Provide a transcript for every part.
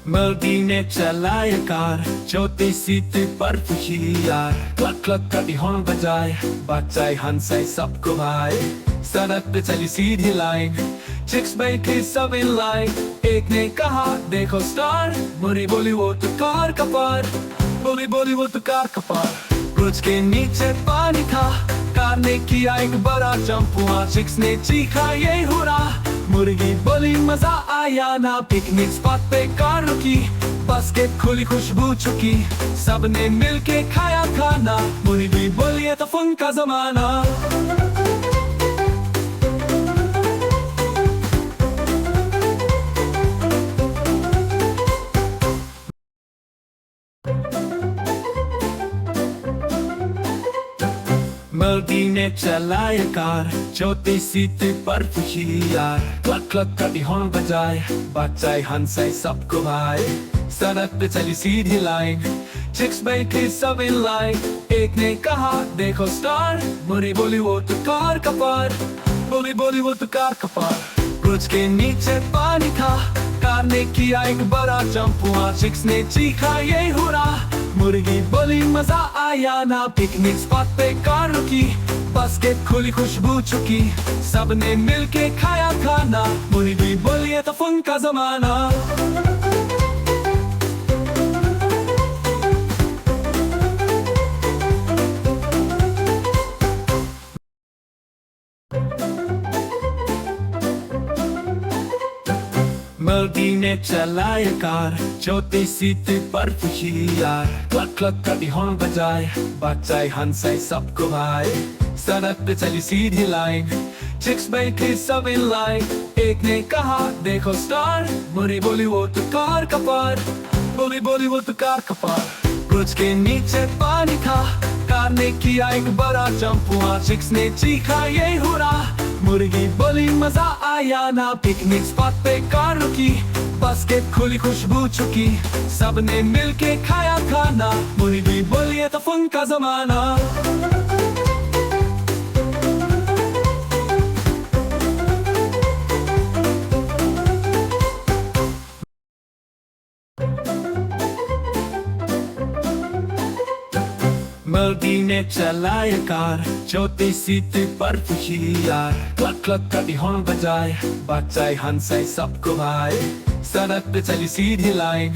मर्दी ने चलाया कार, छोटी सीट पर खुशी यार। क्लक क्लक करती हॉर्न बजाए, बचाए हंसाए सबको भाई। सड़क पे चली सीधी लाइन, चिक्स बैठे सब इन लाइन। एक ने कहा देखो स्टार, मुरी बोली वो तो कार का पार। बोली बोली वो तो कार का पार। ब्रिज के नीचे पानी था, कार ने किया एक बड़ा जंप। हुआ चिक्स ने चीखा ये हुरा। मुर्गी बोली मजा आया ना, पिकनिक स्पॉट पे कार रुकी। बास्केट खुली खुशबू चुकी, सबने मिलके खाया खाना। मुर्गी बोली ये तो फन का जमाना। मर्दी ने चलाया कार, छोटी सीट पर खुशी यार। क्लक क्लक करती हॉर्न बजाए, बचाए हंसाए सबको भाई। सड़क पे चली सीधी लाइन, चिक्स बैठे सब इन लाइन। एक ने कहा देखो स्टार, मुरी बोली वो तो कार का पार। बोली बोली वो तो कार का पार। ब्रिज के नीचे पानी था, कार ने किया एक बड़ा जंप। हुआ चिक्स ने चीखा ये हुरा। मुर्गी बोली मजा आया ना, पिकनिक स्पॉट पे कार रुकी। बास्केट खुली खुशबू चुकी, सबने मिलके खाया खाना। मुर्गी बोली ये तो फन का जमाना। मर्दी ने चलाया कार, छोटी सीट पर खुशी यार। क्लक क्लक करती हॉर्न बजाए, बचाए हंसाए सबको भाई। सड़क पे चली सीधी लाइन, चिक्स बैठे सब इन लाइन। एक ने कहा देखो स्टार, मुरी बोली वो तो कार का पार। बोली बोली वो तो कार का पार। ब्रिज के नीचे पानी था, कार ने किया एक बड़ा जंप। हुआ चिक्स ने चीखा ये हुरा। मुर्गी बोली मजा आया ना, पिकनिक स्पॉट पे कार रुकी। बास्केट खुली खुशबू चुकी, सबने मिलके खाया खाना। मुर्गी बोली ये तो फन का जमाना। मर्दी ने चलाया कार, छोटी सीट पर खुशी यार। क्लक क्लक करती हॉर्न बजाए, बचाए हंसाए सबको भाई। सड़क पे चली सीधी लाइन,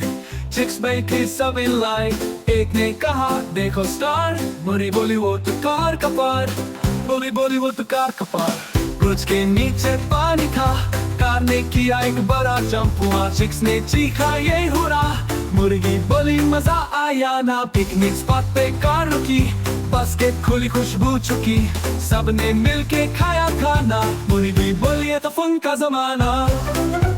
चिक्स बैठे सब इन लाइन। एक ने कहा देखो स्टार, मुरी बोली वो तो कार का पार। बोली बोली वो तो कार का पार। ब्रिज के नीचे पानी था, कार ने किया एक बड़ा जंप। हुआ चिक्स ने चीखा ये हुरा। मुर्गी बोली मजा आया ना, पिकनिक स्पॉट पे कार रुकी। बास्केट खुली खुशबू चुकी, सबने मिलके खाया खाना। मुर्गी बोली ये तो फन का जमाना।